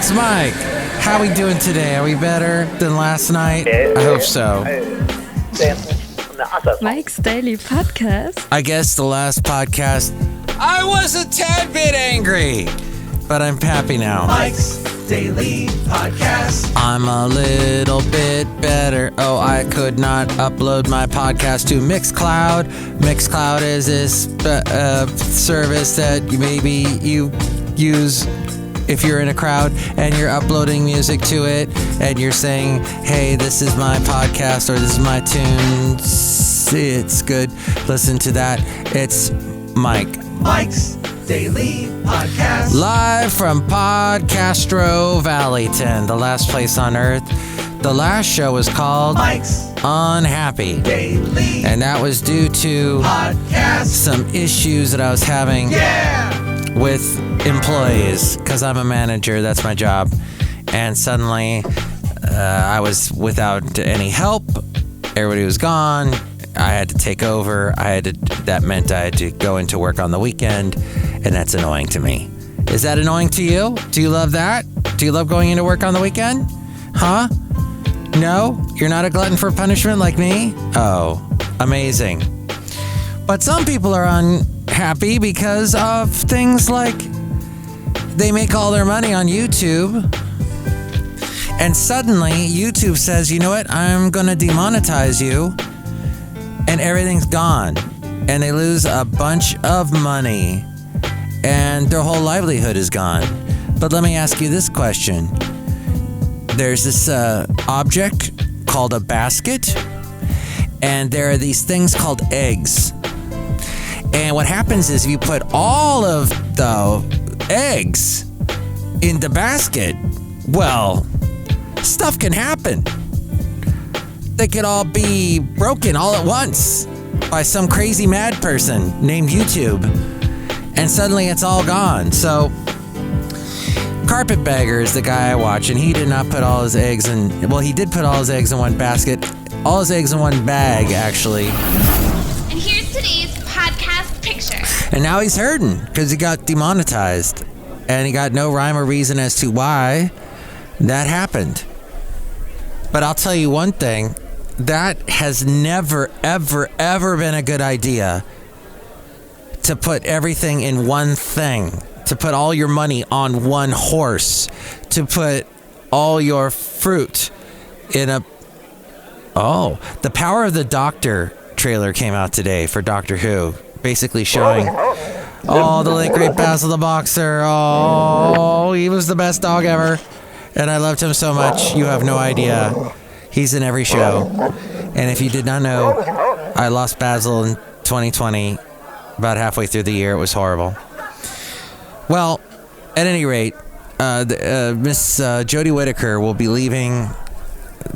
It's Mike. How we doing today? Are we better than last night? I hope so. Mike's Daily Podcast. I guess the last podcast, I was a tad bit angry, but I'm happy now. Mike's Daily Podcast. I'm a little bit better. Oh, I could not upload my podcast to Mixcloud. Mixcloud is this service that maybe you use if you're in a crowd and you're uploading music to it and you're saying, hey, this is my podcast or this is my tune. It's good. Listen to that. It's Mike's Daily Podcast. Live from Podcastro Valleyton, the last place on earth. The last show was called Mike's Unhappy. Daily. And that was due to Podcast. some issues that I was having with employees, because I'm a manager, that's my job. And suddenly I was without any help. Everybody was gone. I had to take over. That meant I had to go into work on the weekend, and that's annoying to me. Is that annoying to you? Do you love that? Do you love going into work on the weekend? Huh? No? You're not a glutton for punishment like me? Oh, amazing. But some people are unhappy because of things like they make all their money on YouTube, and suddenly YouTube says, you know what, I'm going to demonetize you, and everything's gone, and they lose a bunch of money, and their whole livelihood is gone. But let me ask you this question. There's this object called a basket, and there are these things called eggs. And what happens is if you put all of the eggs in the basket, well, stuff can happen. They could all be broken all at once by some crazy mad person named YouTube. And suddenly it's all gone. So Carpetbagger is the guy I watch, and he did not put all his eggs in, well, he did put all his eggs in one basket, all his eggs in one bag, actually. And here's today's podcast picture. And now he's hurting because he got demonetized, and he got no rhyme or reason as to why that happened. But I'll tell you one thing, that has never, ever, ever been a good idea, to put everything in one thing, to put all your money on one horse, to put all your fruit in a... Oh, the Power of the Doctor trailer came out today for Doctor Who, basically showing, oh, the late great Basil the Boxer. Oh, he was the best dog ever, and I loved him so much. You have no idea. He's in every show. And if you did not know, I lost Basil in 2020, about halfway through the year. It was horrible. Well, at any rate, Miss Jodie Whittaker will be leaving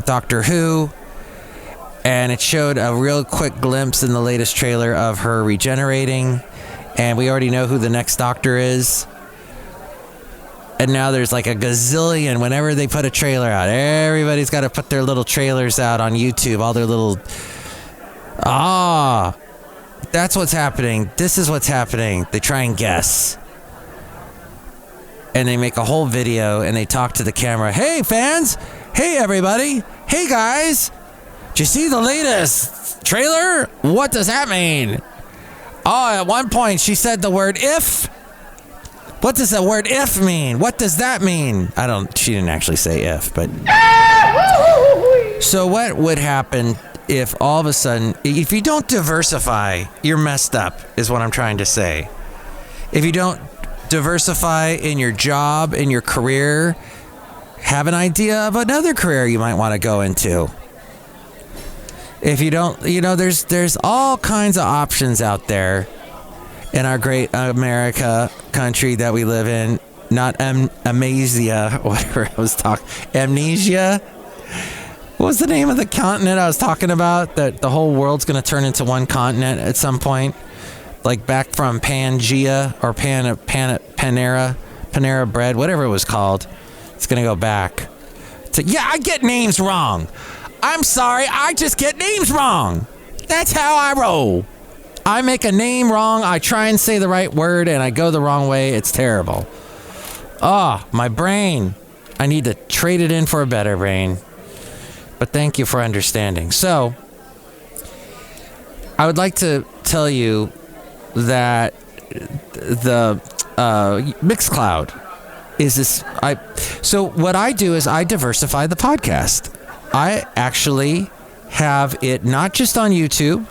Doctor Who. And it showed a real quick glimpse in the latest trailer of her regenerating. And we already know who the next Doctor is. And now there's like a gazillion whenever they put a trailer out. Everybody's got to put their little trailers out on YouTube. All their little... that's what's happening. This is what's happening. They try and guess. And they make a whole video and they talk to the camera. Hey, fans. Hey, everybody. Hey, guys. Did you see the latest trailer? What does that mean? Oh, at one point she said the word if. What does the word if mean? What does that mean? She didn't actually say if, but. So what would happen if all of a sudden, if you don't diversify, you're messed up, is what I'm trying to say. If you don't diversify in your job, in your career, have an idea of another career you might want to go into. If you don't, there's all kinds of options out there in our great America country that we live in. Not amnesia, whatever I was talking. Amnesia? What was the name of the continent I was talking about? That the whole world's going to turn into one continent at some point? Like back from Pangea or Panera Bread, whatever it was called. It's going to go back. I get names wrong. I'm sorry, I just get names wrong. That's how I roll. I make a name wrong, I try and say the right word, and I go the wrong way. It's terrible. Oh, my brain. I need to trade it in for a better brain. But thank you for understanding. So, I would like to tell you that the Mixcloud is this. So what I do is I diversify the podcast. I actually have it not just on YouTube,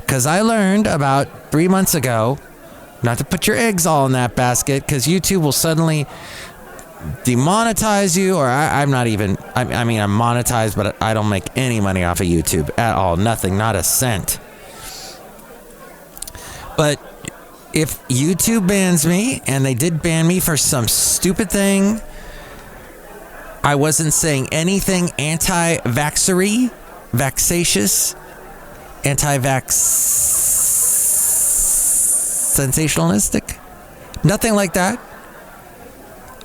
because I learned about 3 months ago not to put your eggs all in that basket, because YouTube will suddenly demonetize you, or I'm not even, I mean, I'm monetized, but I don't make any money off of YouTube at all. Nothing, not a cent. But if YouTube bans me, and they did ban me for some stupid thing, I wasn't saying anything anti-vaxxery, vaxacious, anti-vax sensationalistic, nothing like that.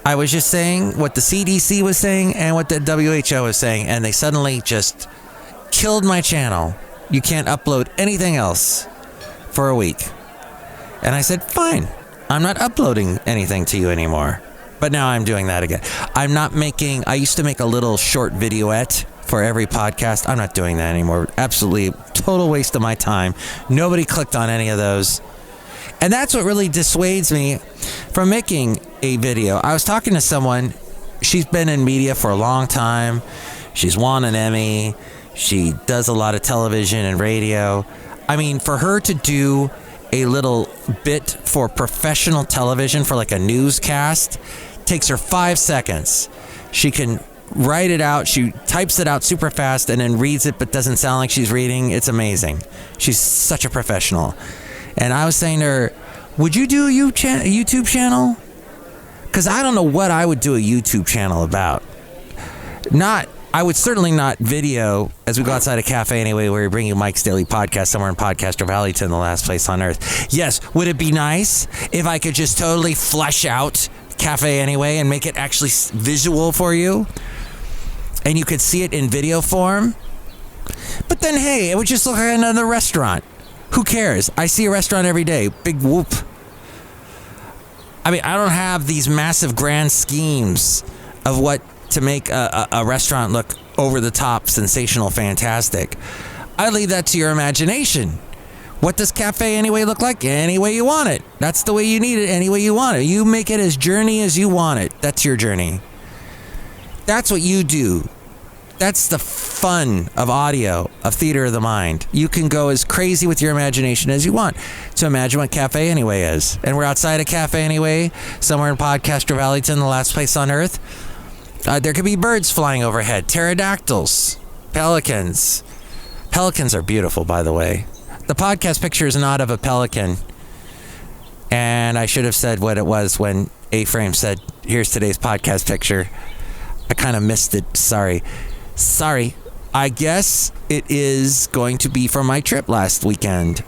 I was just saying what the CDC was saying and what the WHO was saying, and they suddenly just killed my channel. You can't upload anything else for a week. And I said, fine, I'm not uploading anything to you anymore. But now I'm doing that again. I used to make a little short videoette for every podcast. I'm not doing that anymore. Absolutely total waste of my time. Nobody clicked on any of those. And that's what really dissuades me from making a video. I was talking to someone. She's been in media for a long time. She's won an Emmy. She does a lot of television and radio. I mean, for her to do a little bit for professional television for like a newscast takes her 5 seconds. She can write it out. She types it out super fast and then reads it, but doesn't sound like she's reading. It's amazing. She's such a professional. And I was saying to her, would you do a YouTube channel? Because I don't know what I would do a YouTube channel about. I would certainly not video as we go outside a cafe anyway, where we bring you Mike's Daily Podcast somewhere in Podcaster Valleyton, the last place on earth. Yes, would it be nice if I could just totally flesh out Cafe Anyway and make it actually visual for you? And you could see it in video form? But then, hey, it would just look like another restaurant. Who cares? I see a restaurant every day. Big whoop. I mean, I don't have these massive grand schemes of what to make a restaurant look over the top, sensational, fantastic. I leave that to your imagination. What does Cafe Anyway look like? Any way you want it. That's the way you need it, any way you want it. You make it as journey as you want it. That's your journey. That's what you do. That's the fun of audio, of theater of the mind. You can go as crazy with your imagination as you want to imagine what Cafe Anyway is. And we're outside a Cafe Anyway, somewhere in Podcaster Valleyton, the last place on earth. There could be birds flying overhead, pterodactyls, pelicans. Pelicans are beautiful, by the way. The podcast picture is not of a pelican. And I should have said what it was when A-Frame said, here's today's podcast picture. I kind of missed it. Sorry. I guess it is going to be from my trip last weekend.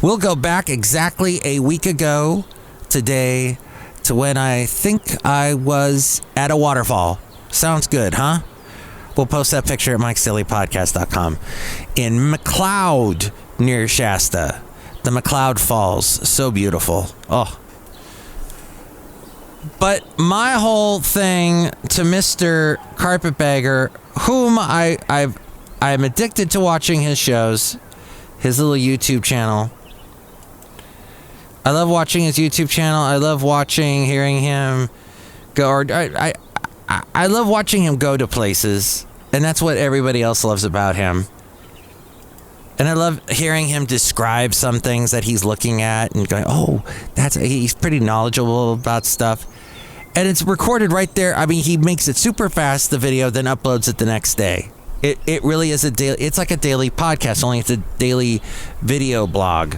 We'll go back exactly a week ago today to when I think I was at a waterfall. Sounds good, huh? We'll post that picture at mikesdailypodcast.com. In McLeod, near Shasta. The McLeod Falls. So beautiful. Oh. But my whole thing to Mr. Carpetbagger, whom I'm addicted to watching his shows, his little YouTube channel. I love watching his YouTube channel. I love hearing him go. Or I love watching him go to places, and that's what everybody else loves about him. And I love hearing him describe some things that he's looking at and going, oh, he's pretty knowledgeable about stuff. And it's recorded right there. I mean, he makes it super fast, the video, then uploads it the next day. It really is it's like a daily podcast, only it's a daily video blog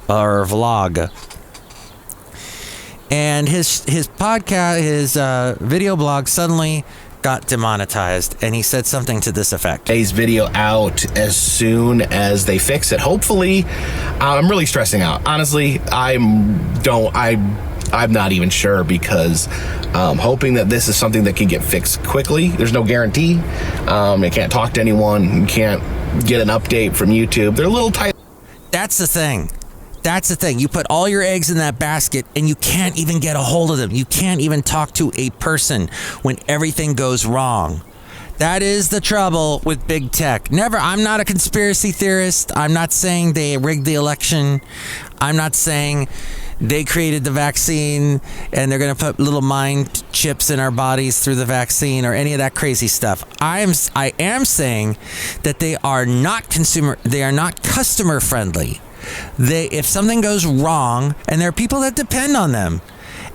or vlog. And his podcast, his video blog suddenly got demonetized, and he said something to this effect. Today's video out as soon as they fix it. Hopefully, I'm really stressing out. Honestly, I'm not even sure, because hoping that this is something that can get fixed quickly. There's no guarantee. I can't talk to anyone. You can't get an update from YouTube. They're a little tight. That's the thing. That's the thing. You put all your eggs in that basket and you can't even get a hold of them. You can't even talk to a person when everything goes wrong. That is the trouble with big tech. I'm not a conspiracy theorist. I'm not saying they rigged the election. I'm not saying they created the vaccine and they're going to put little mind chips in our bodies through the vaccine or any of that crazy stuff. I am saying that they are not customer friendly. If something goes wrong, and there are people that depend on them,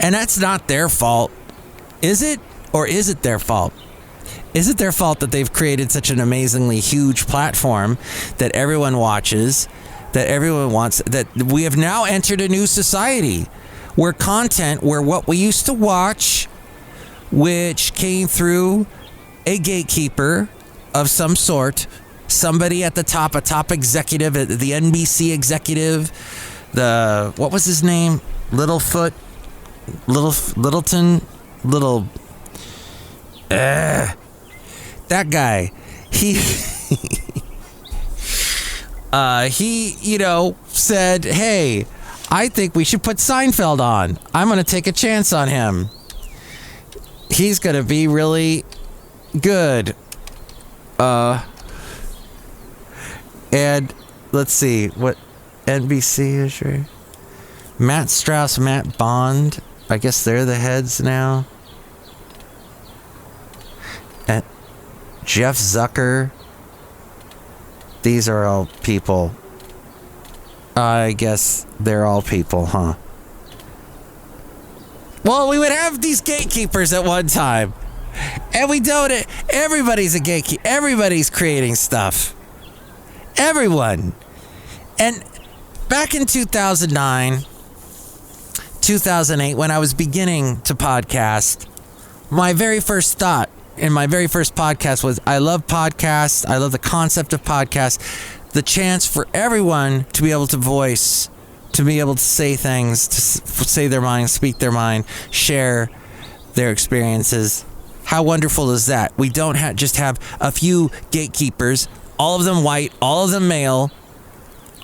and that's not their fault, is it? Or is it their fault? Is it their fault that they've created such an amazingly huge platform that everyone watches, that everyone wants, that we have now entered a new society where what we used to watch, which came through a gatekeeper of some sort, somebody at the top, a top executive, the NBC executive, what was his name? Littleton? That guy, he said, hey, I think we should put Seinfeld on. I'm going to take a chance on him. He's going to be really good. And let's see what NBC is. Right? Matt Strauss, Matt Bond. I guess they're the heads now. And Jeff Zucker. These are all people. I guess they're all people, huh? Well, we would have these gatekeepers at one time. And we don't. Everybody's a gatekeeper. Everybody's creating stuff. Everyone. And back in 2009, 2008, when I was beginning to podcast, my very first thought in my very first podcast was, I love podcasts. I love the concept of podcasts. The chance for everyone to be able to voice, to be able to say things, to say their mind, speak their mind, share their experiences. How wonderful is that? We don't just have a few gatekeepers, all of them white, all of them male,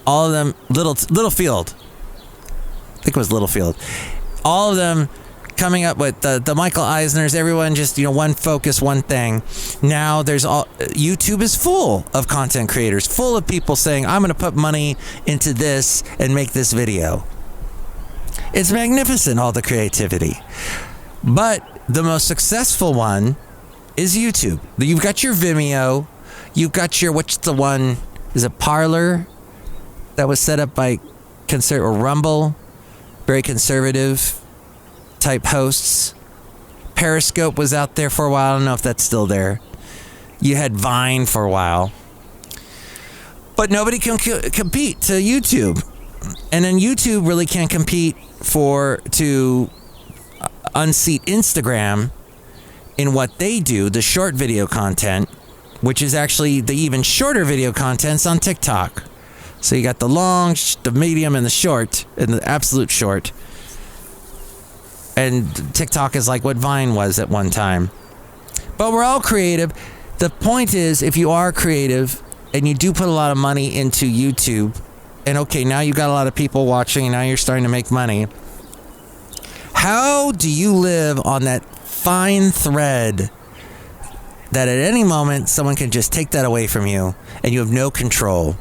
all of them Littlefield. I think it was Littlefield. All of them coming up with the Michael Eisners, everyone just, one focus, one thing. Now YouTube is full of content creators, full of people saying, I'm going to put money into this and make this video. It's magnificent, all the creativity. But the most successful one is YouTube. You've got your Vimeo. You've got your, what's the one? Is it Parler? That was set up by or Rumble. Very conservative type hosts. Periscope was out there for a while. I don't know if that's still there. You had Vine for a while. But nobody can compete to YouTube. And then YouTube really can't compete to unseat Instagram in what they do, the short video content, which is actually the even shorter video contents on TikTok. So you got the long, the medium, and the short, and the absolute short. And TikTok is like what Vine was at one time. But we're all creative. The point is, if you are creative and you do put a lot of money into YouTube, and okay, now you've got a lot of people watching, and now you're starting to make money. How do you live on that fine thread that at any moment someone can just take that away from you and you have no control?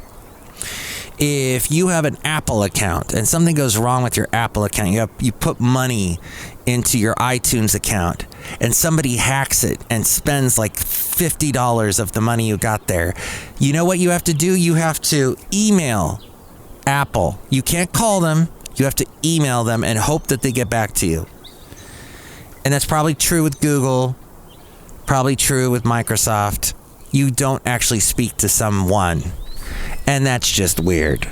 If you have an Apple account and something goes wrong with your Apple account, you put money into your iTunes account and somebody hacks it and spends like $50 of the money you got there, you know what you have to do? You have to email Apple. You can't call them. You have to email them and hope that they get back to you. And that's probably true with Google, probably true with Microsoft. You don't actually speak to someone. And that's just weird.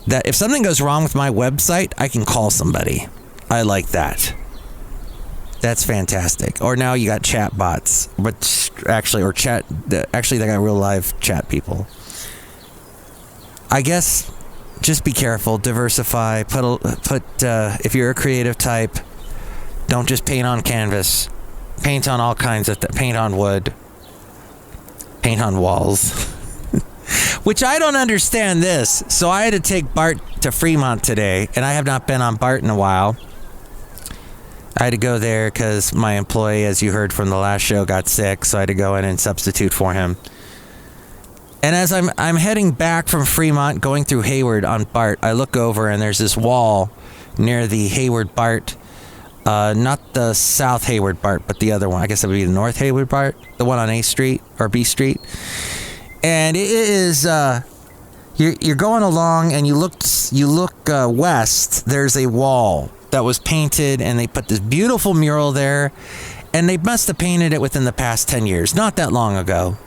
That if something goes wrong with my website, I can call somebody. I like that. That's fantastic. Or now you got chat bots, but actually they got real live chat people. I guess just be careful, diversify, put if you're a creative type, don't just paint on canvas. Paint on all kinds of paint on wood. Paint on walls. Which I don't understand this. So I had to take Bart to Fremont today, and I have not been on Bart in a while. I had to go there because my employee, as you heard from the last show, got sick, so I had to go in and substitute for him. And as I'm heading back from Fremont, going through Hayward on Bart, I look over and there's this wall near the Hayward Bart, not the South Hayward Bart, but the other one. I guess it would be the North Hayward Bart, the one on A Street or B Street. And it is you're going along and you look west. There's a wall that was painted, and they put this beautiful mural there, and they must have painted it within the past 10 years, not that long ago.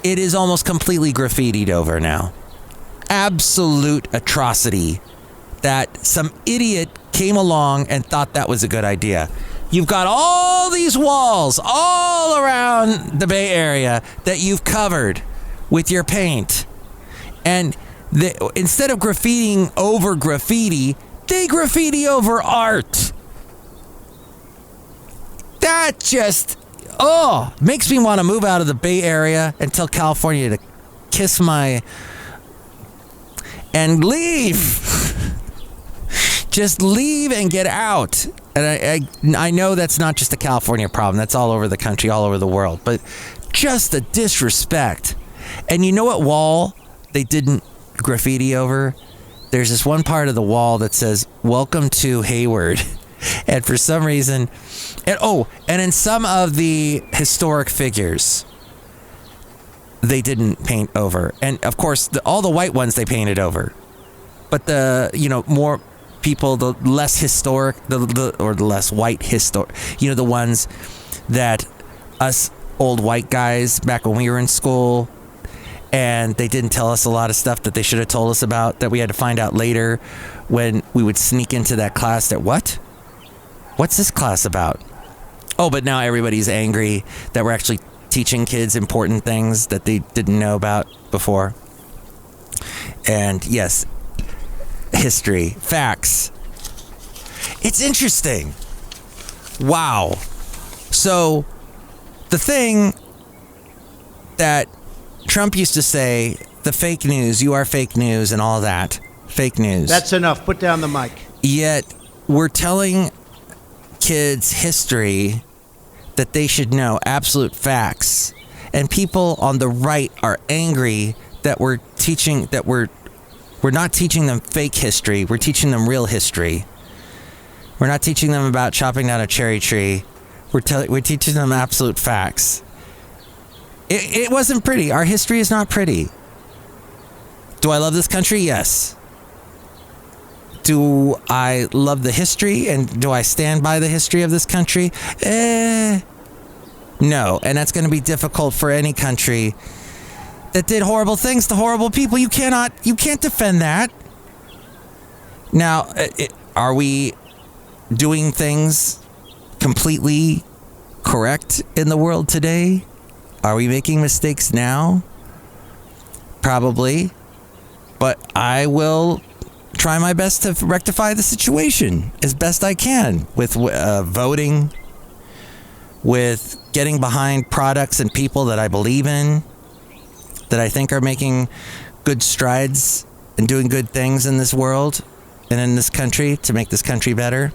It is almost completely graffitied over now. Absolute atrocity that some idiot came along and thought that was a good idea. You've got all these walls all around the Bay Area that you've covered with your paint. And instead of graffitiing over graffiti, they graffiti over art. That just... makes me want to move out of the Bay Area and tell California to kiss my... and leave. Just leave and get out. And I know that's not just a California problem. That's all over the country, all over the world. But just the disrespect. And you know what wall they didn't graffiti over? There's this one part of the wall that says, "Welcome to Hayward." And for some reason... And in some of the historic figures, they didn't paint over. And of course, all the white ones they painted over. But the, more people, the less historic, the less white historic, the ones that us old white guys back when we were in school, and they didn't tell us a lot of stuff that they should have told us about that we had to find out later when we would sneak into that class that, what's this class about? Oh, but now everybody's angry that we're actually teaching kids important things that they didn't know about before. And yes, history, facts. It's interesting. Wow. So the thing that Trump used to say, the fake news, you are fake news and all that, fake news. That's enough. Put down the mic. Yet we're telling kids history that they should know, absolute facts. And people on the right are angry that we're not teaching them fake history. We're teaching them real history. We're not teaching them about chopping down a cherry tree. We're teaching them absolute facts. It wasn't pretty. Our history is not pretty. Do I love this country? Yes. Do I love the history, and do I stand by the history of this country? No, and that's going to be difficult for any country that did horrible things to horrible people. You can't defend that. Now, are we doing things completely correct in the world today? Are we making mistakes now? Probably. But I will try my best to rectify the situation as best I can with voting, with getting behind products and people that I believe in, that I think are making good strides and doing good things in this world and in this country to make this country better.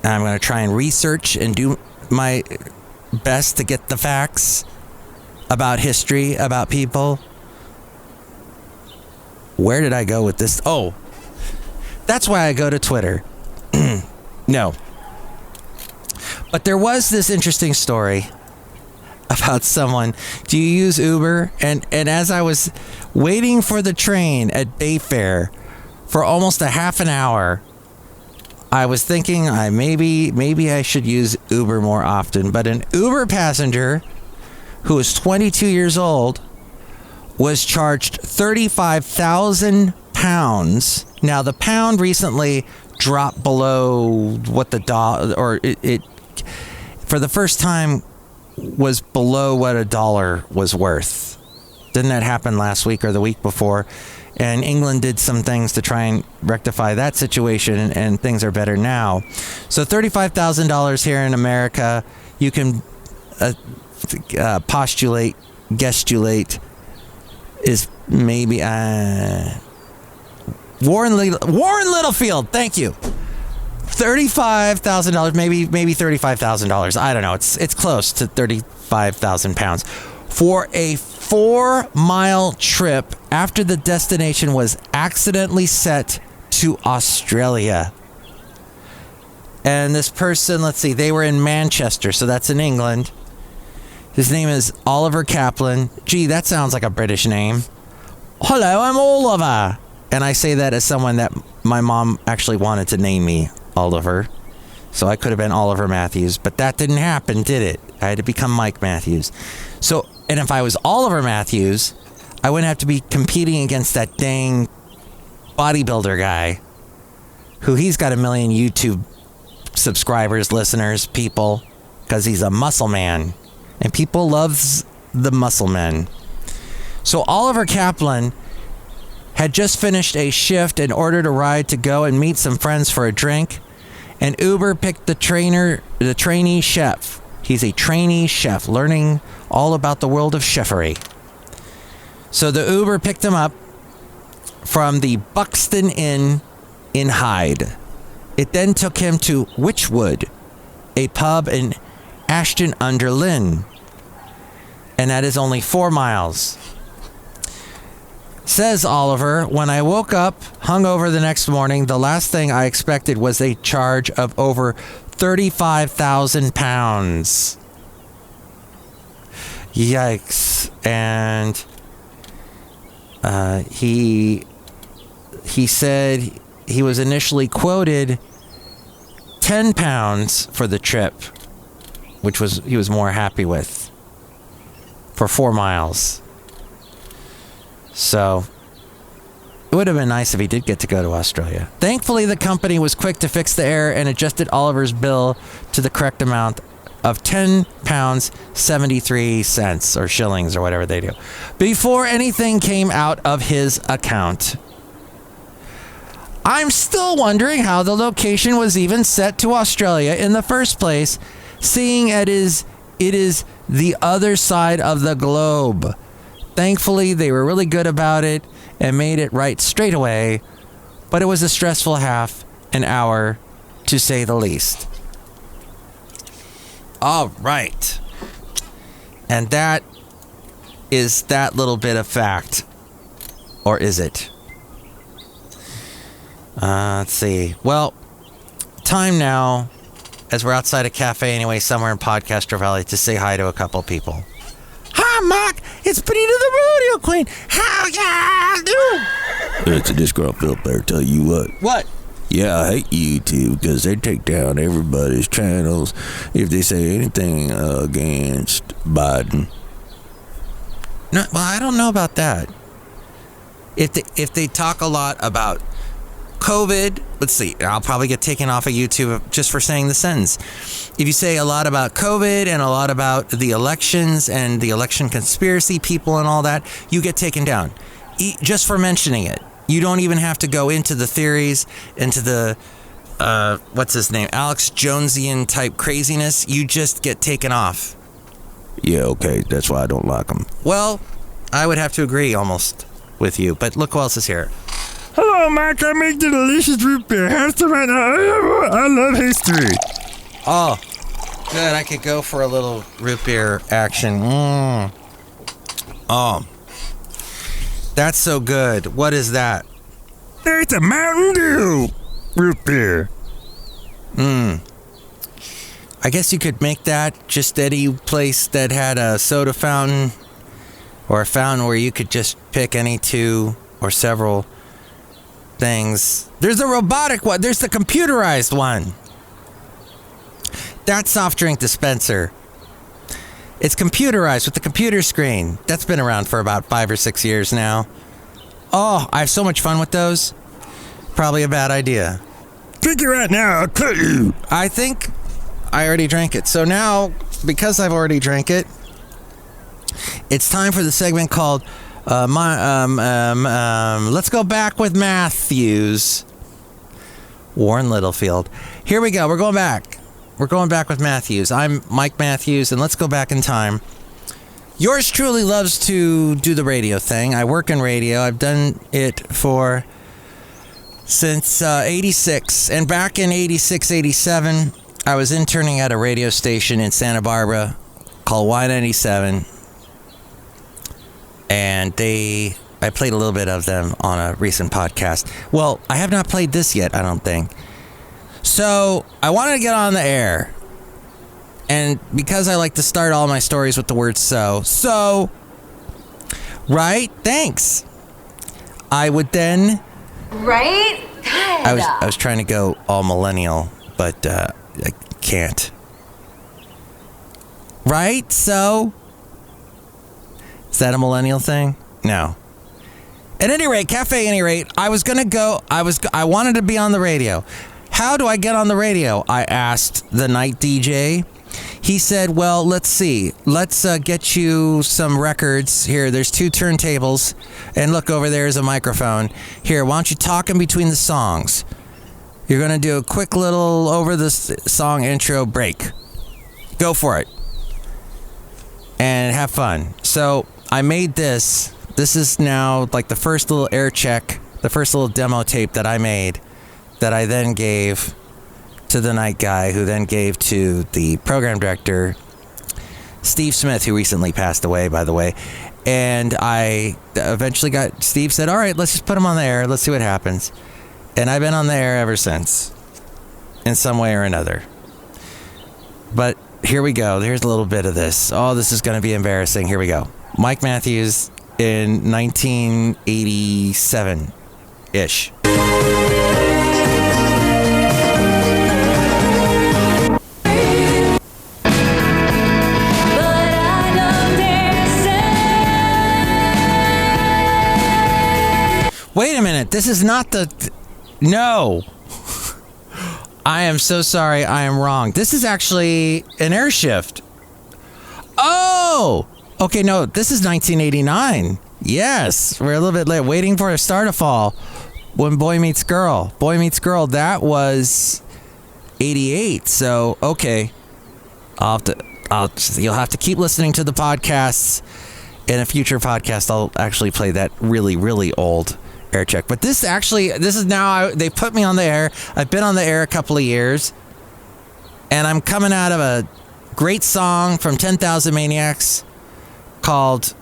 And I'm going to try and research and do my best to get the facts about history, about people. Where did I go with this? Oh, that's why I go to Twitter. No. But there was this interesting story about someone. Do you use Uber? And as I was waiting for the train at Bayfair for almost a half an hour, I was thinking maybe I should use Uber more often. But an Uber passenger who was 22 years old was charged 35,000 pounds. Now, the pound recently dropped below what the dollar, or it for the first time was below what a dollar was worth. Didn't that happen last week or the week before? And England did some things to try and rectify that situation, and things are better now. So $35,000 here in America, you can postulate guesstimate is maybe Warren Littlefield. Thank you. $35,000, maybe $35,000. I don't know. It's close to 35,000 pounds for a 4-mile trip after the destination was accidentally set to Australia. And this person, let's see, they were in Manchester, so that's in England. His name is Oliver Kaplan. Gee, that sounds like a British name. Hello, I'm Oliver. And I say that as someone that my mom actually wanted to name me Oliver. So I could have been Oliver Matthews, but that didn't happen, did it? I had to become Mike Matthews. So, and if I was Oliver Matthews, I wouldn't have to be competing against that dang bodybuilder guy who he's got 1 million YouTube subscribers, listeners, people, because he's a muscle man. And people loves the muscle men. So Oliver Kaplan had just finished a shift and ordered a ride to go and meet some friends for a drink. And Uber picked the trainee chef. He's a trainee chef learning all about the world of chefery. So the Uber picked him up from the Buxton Inn in Hyde. It then took him to Witchwood, a pub in Ashton-under-Lyne. And that is only 4 miles. Says Oliver, when I woke up hungover the next morning, the last thing I expected was a charge of over 35,000 pounds. Yikes. And he said he was initially quoted 10 pounds for the trip, which he was more happy with, for 4 miles. So it would have been nice if he did get to go to Australia. Thankfully, the company was quick to fix the error and adjusted Oliver's bill to the correct amount of 10 pounds 73 cents or shillings or whatever they do before anything came out of his account. I'm still wondering how the location was even set to Australia in the first place, seeing it is the other side of the globe. Thankfully, they were really good about it and made it right straight away, but it was a stressful half an hour, to say the least. All right. And that is that little bit of fact. Or is it? Let's see. Well, time now, as we're outside a cafe anyway, somewhere in Podcaster Valley, to say hi to a couple people. Hi, Mark. It's Benita the Rodeo Queen. How y'all doing? It's a disgruntled bear, tell you what. What? Yeah, I hate YouTube because they take down everybody's channels if they say anything against Biden. No, well, I don't know about that. If they talk a lot about COVID, let's see, I'll probably get taken off of YouTube just for saying the sentence. If you say a lot about COVID and a lot about the elections and the election conspiracy people and all that, you get taken down just for mentioning it. You don't even have to go into the theories, into the, what's his name, Alex Jonesian type craziness. You just get taken off. Yeah, okay, that's why I don't like them. Well, I would have to agree almost with you, but look who else is here. Hello, Mike. I make the delicious root beer. Have some right now. I love history. Oh, good. I could go for a little root beer action. Oh, that's so good. What is that? It's a Mountain Dew root beer. I guess you could make that just any place that had a soda fountain or a fountain where you could just pick any two or several things. There's a robotic one. There's the computerized one. That soft drink dispenser. It's computerized with the computer screen. That's been around for about 5 or 6 years now. Oh, I have so much fun with those. Probably a bad idea. Drink it right now. I'll cut you. I think I already drank it. So now, because I've already drank it, it's time for the segment called Let's Go Back with Matthews. Warren Littlefield. Here we go. We're going back. We're going back with Matthews. I'm Mike Matthews, and let's go back in time Yours truly loves to do the radio thing. I work in radio. I've done it since 86. And back in 86, 87, I was interning at a radio station in Santa Barbara called Y97. And I played a little bit of them on a recent podcast. Well, I have not played this yet, I don't think. So I wanted to get on the air. And because I like to start all my stories with the word so, right? Thanks. I would then... Right? I was trying to go all millennial, but I can't. Right? So? Is that a millennial thing? No. At any rate, I was going to go... I wanted to be on the radio. How do I get on the radio? I asked the night DJ. He said, well, let's see. Let's get you some records. Here, there's 2 turntables. And look, over there is a microphone. Here, why don't you talk in between the songs? You're going to do a quick little over the song intro break. Go for it. And have fun. So I made this. This is now like the first little air check, the first little demo tape that I made that I then gave to the night guy, who then gave to the program director, Steve Smith, who recently passed away, by the way. And I eventually Steve said, all right, let's just put him on the air. Let's see what happens. And I've been on the air ever since, in some way or another. But here we go. Here's a little bit of this. Oh, this is going to be embarrassing. Here we go. Mike Matthews in 1987-ish. Wait a minute, this is not no. I am so sorry, I am wrong. This is actually an air shift. Oh! Okay, no, this is 1989. Yes, we're a little bit late. Waiting for a star to fall. When Boy Meets Girl. Boy Meets Girl, that was 88. So, okay. You'll have to keep listening to the podcasts. In a future podcast, I'll actually play that really, really old air check. But this is now, they put me on the air. I've been on the air a couple of years, and I'm coming out of a great song from 10,000 Maniacs called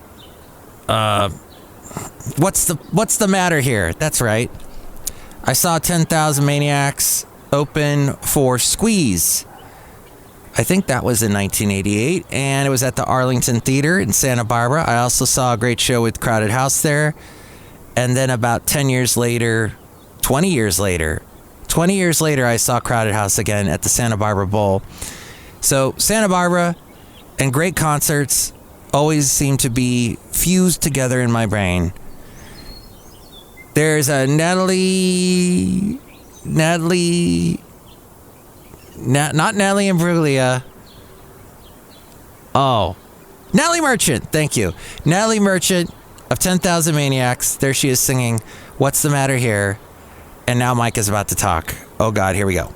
What's the Matter Here? That's right. I saw 10,000 Maniacs open for Squeeze. I think that was in 1988, and it was at the Arlington Theater in Santa Barbara. I also saw a great show with Crowded House there. And then about 20 years later, I saw Crowded House again at the Santa Barbara Bowl. So Santa Barbara and great concerts always seem to be fused together in my brain. There's a not Natalie Imbruglia. Oh, Natalie Merchant. Thank you. Natalie Merchant of 10,000 Maniacs. There she is singing What's the Matter Here? And now Mike is about to talk. Oh God, here we go.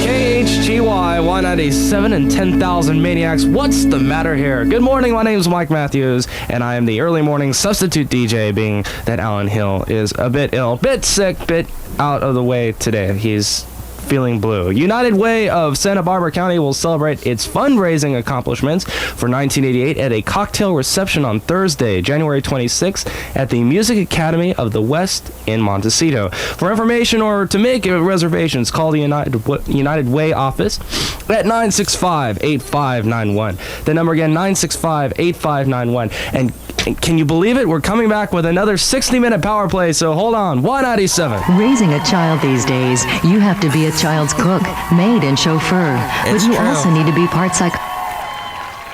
KHGY 197 and 10,000 Maniacs. What's the matter here? Good morning, my name is Mike Matthews, and I am the early morning substitute DJ, being that Alan Hill is a bit ill, bit sick, bit out of the way today. He's feeling blue. United Way of Santa Barbara County will celebrate its fundraising accomplishments for 1988 at a cocktail reception on Thursday, January 26th at the Music Academy of the West in Montecito. For information or to make reservations, call the United Way office at 965-8591. The number again, 965-8591. And can you believe it? We're coming back with another 60-minute power play, so hold on. 197. Raising a child these days, you have to be a child's cook, maid, and chauffeur. But you also need to be part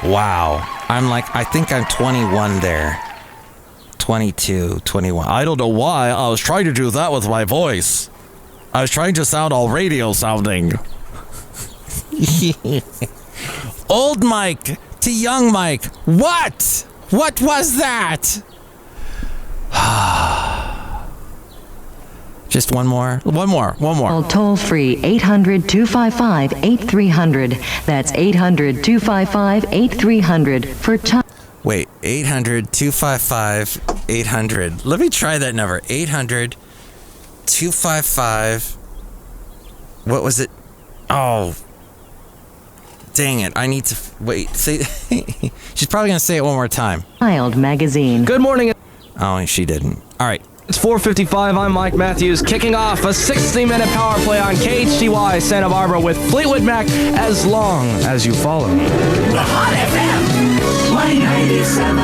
Wow. I think I'm 21 there. 22, 21. I don't know why. I was trying to do that with my voice. I was trying to sound all radio sounding. Old Mike to young Mike. What? What was that? Just one more. Call toll free 800-255-8300. That's 800-255-8300 for time. Wait, 800-255-800. Let me try that number. 800-255. What was it? Oh, dang it. I need to wait. Say, she's probably going to say it one more time. Child Magazine. Good morning. Oh, she didn't. All right. It's 4:55. I'm Mike Matthews, kicking off a 60-minute power play on KHTY Santa Barbara with Fleetwood Mac, As Long As You Follow Me. The Hot FM 197.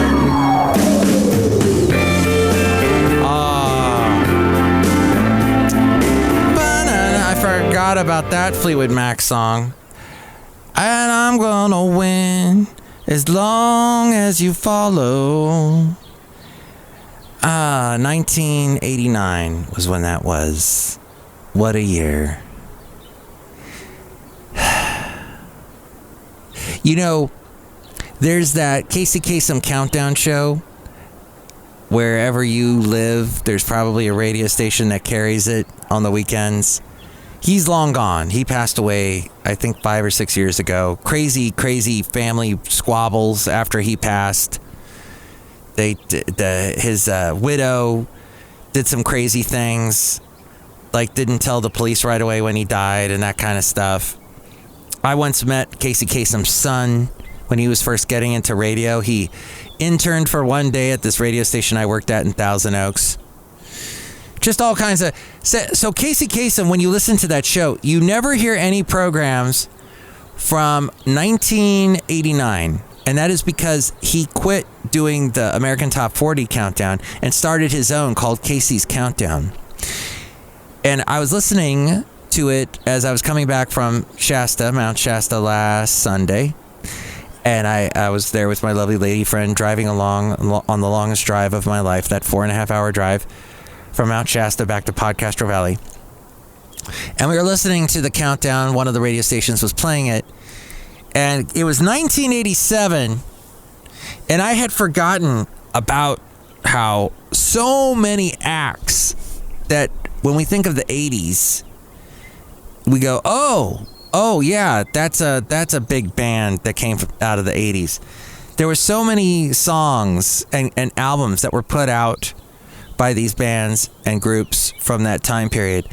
I forgot about that Fleetwood Mac song. And I'm gonna win as long as you follow. 1989 was when that was. What a year. You know, there's that Casey Kasem countdown show. Wherever you live, there's probably a radio station that carries it on the weekends. He's long gone. He passed away, I think, 5 or 6 years ago. Crazy family squabbles after he passed. His widow did some crazy things, like didn't tell the police right away when he died and that kind of stuff. I once met Casey Kasem's son when he was first getting into radio. He interned for one day at this radio station I worked at in Thousand Oaks. Just all kinds of... So Casey Kasem, when you listen to that show, you never hear any programs from 1989. And that is because he quit doing the American Top 40 countdown and started his own called Casey's Countdown. And I was listening to it as I was coming back from Mount Shasta last Sunday. And I was there with my lovely lady friend driving along on the longest drive of my life, that 4.5-hour drive from Mount Shasta back to Podcastro Valley. And we were listening to the countdown. One of the radio stations was playing it. And it was 1987, and I had forgotten about how so many acts that when we think of the 80s, we go, oh yeah, that's a big band that came out of the 80s. There were so many songs and albums that were put out by these bands and groups from that time period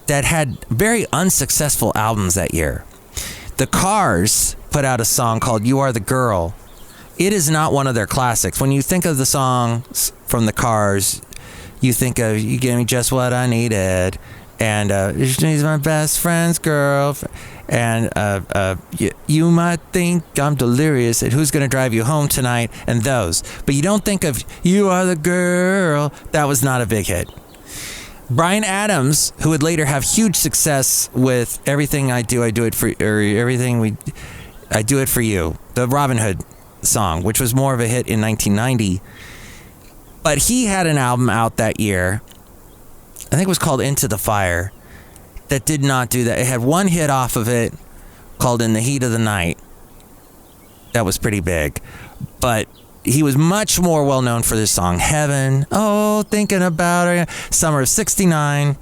that had very unsuccessful albums that year. The Cars put out a song called You Are the Girl. It is not one of their classics. When you think of the songs from the Cars, you think of You Gave Me Just What I Needed, and She's My Best Friend's Girl, and you might think I'm delirious, and Who's Gonna Drive You Home Tonight, and those. But you don't think of You Are the Girl. That was not a big hit. Bryan Adams, who would later have huge success with Everything I Do It For, or I Do It For You, the Robin Hood song, which was more of a hit in 1990. But he had an album out that year, I think it was called Into the Fire, that did not do that. It had one hit off of it called In the Heat of the Night. That was pretty big. But he was much more well known for this song, Heaven, oh, thinking about her, summer of 69.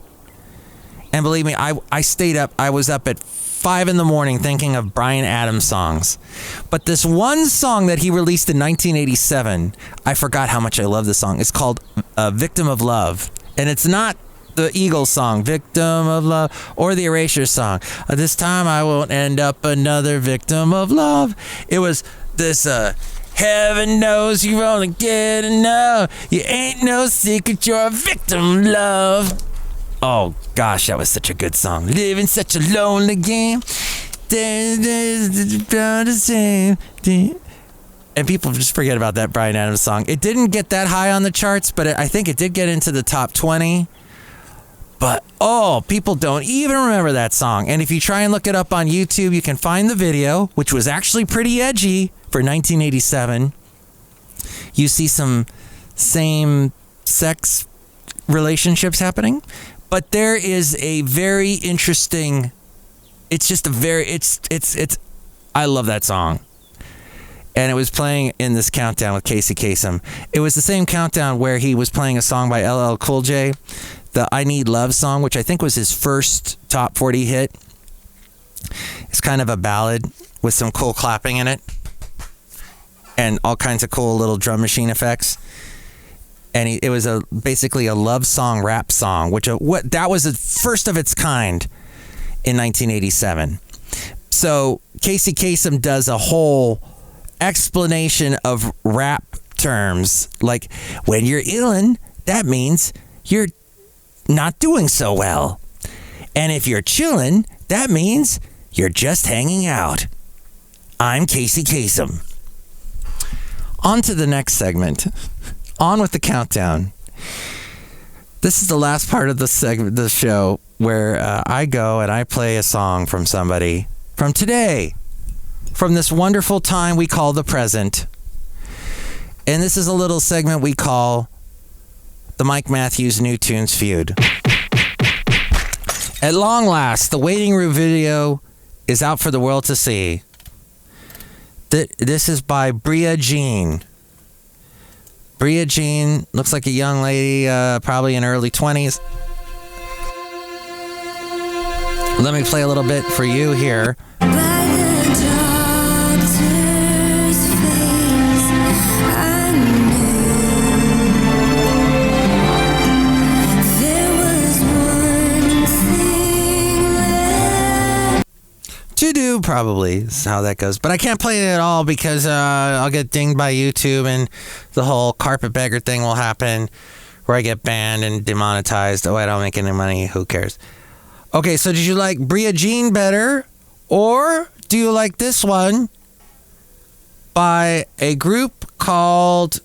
And believe me, I stayed up. I was up at 5 a.m. thinking of Bryan Adams songs. But this one song that he released in 1987, I forgot how much I love this song. It's called Victim of Love. And it's not the Eagles song, Victim of Love, or the Erasure song, This Time I Won't End Up Another Victim of Love. It was this... Heaven knows you only get enough. You ain't no secret, you're a victim of love. Oh, gosh, that was such a good song. Living such a lonely game. And people just forget about that Bryan Adams song. It didn't get that high on the charts, but I think it did get into the top 20. But, people don't even remember that song. And if you try and look it up on YouTube, you can find the video, which was actually pretty edgy for 1987. You see some same-sex relationships happening. But there is a very interesting... I love that song. And it was playing in this countdown with Casey Kasem. It was the same countdown where he was playing a song by LL Cool J the I Need Love song, which I think was his first top 40 hit. It's kind of a ballad with some cool clapping in it and all kinds of cool little drum machine effects. And it was basically a love song, rap song, that was the first of its kind in 1987. So Casey Kasem does a whole explanation of rap terms, like when you're illin', that means you're not doing so well. And if you're chillin', that means you're just hanging out. I'm Casey Kasem. On to the next segment. On with the countdown. This is the last part of the segment, the show, where I go and I play a song from somebody from today, from this wonderful time we call the present. And this is a little segment we call the Mike Matthews New Tunes Feud. At long last, the waiting room video is out for the world to see. This is by Bria Jean. Bria Jean looks like a young lady, probably in her early 20s. Let me play a little bit for you here. To do probably is how that goes, but I can't play it at all because I'll get dinged by YouTube and the whole carpetbagger thing will happen where I get banned and demonetized. Oh, I don't make any money. Who cares? Okay, so did you like Bria Jean better, or do you like this one by a group called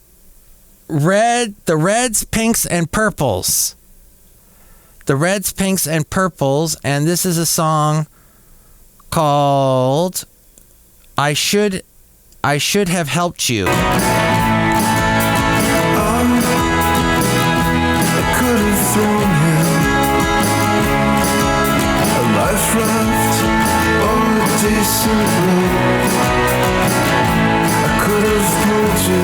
the Reds, Pinks, and Purples? The Reds, Pinks, and Purples, and this is a song called I Should Have Helped You. I could have thrown you a life raft on a decent road. I could have pulled you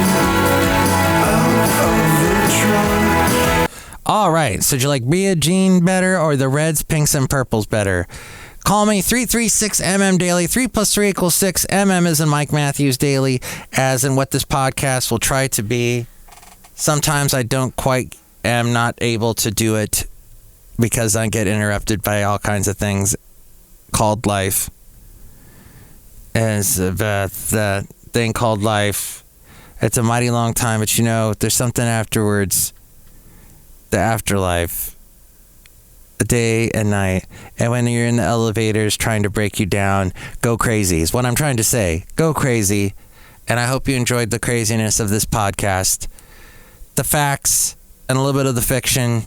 out of the trunk. All right, so do you like Bria Jean better or the Reds, Pinks, and Purples better? Call me 336MM Daily. 3 + 3 = 6. MM is in Mike Matthews Daily, as in what this podcast will try to be. Sometimes I am not able to do it because I get interrupted by all kinds of things called life. As the thing called life, it's a mighty long time, but there's something afterwards. The afterlife. Day and night, and when you're in the elevators trying to break you down, go crazy is what I'm trying to say. Go crazy. And I hope you enjoyed the craziness of this podcast, the facts and a little bit of the fiction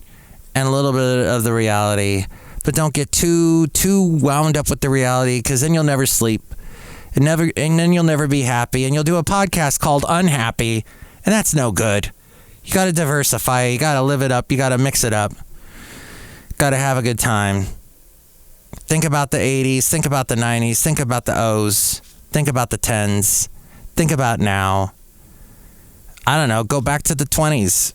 and a little bit of the reality, but don't get too wound up with the reality, because then you'll never sleep and then you'll never be happy, and you'll do a podcast called Unhappy, and that's no good. You got to diversify. You got to live it up. You got to mix it up. Got to have a good time. Think about the 80s. Think about the 90s. Think about the O's. Think about the 10s. Think about now. I don't know. Go back to the 20s.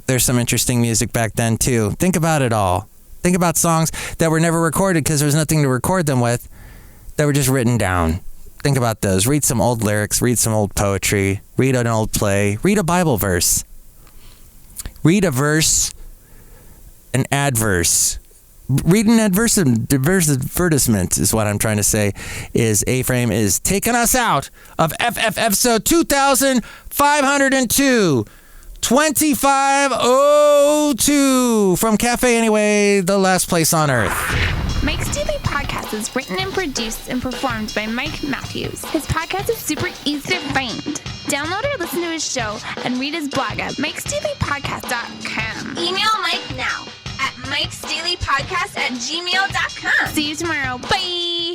There's some interesting music back then, too. Think about it all. Think about songs that were never recorded because there was nothing to record them with, that were just written down. Think about those. Read some old lyrics. Read some old poetry. Read an old play. Read a Bible verse. Read a verse. An adverse. Read an advertisement is what I'm trying to say. Is A-Frame is taking us out of episode 2502. 2502 from Cafe Anyway, the last place on earth. Mike's Daily Podcast is written and produced and performed by Mike Matthews. His podcast is super easy to find. Download or listen to his show and read his blog at mikesdailypodcast.com. Email Mike now at mikesdailypodcast@gmail.com. See you tomorrow. Bye.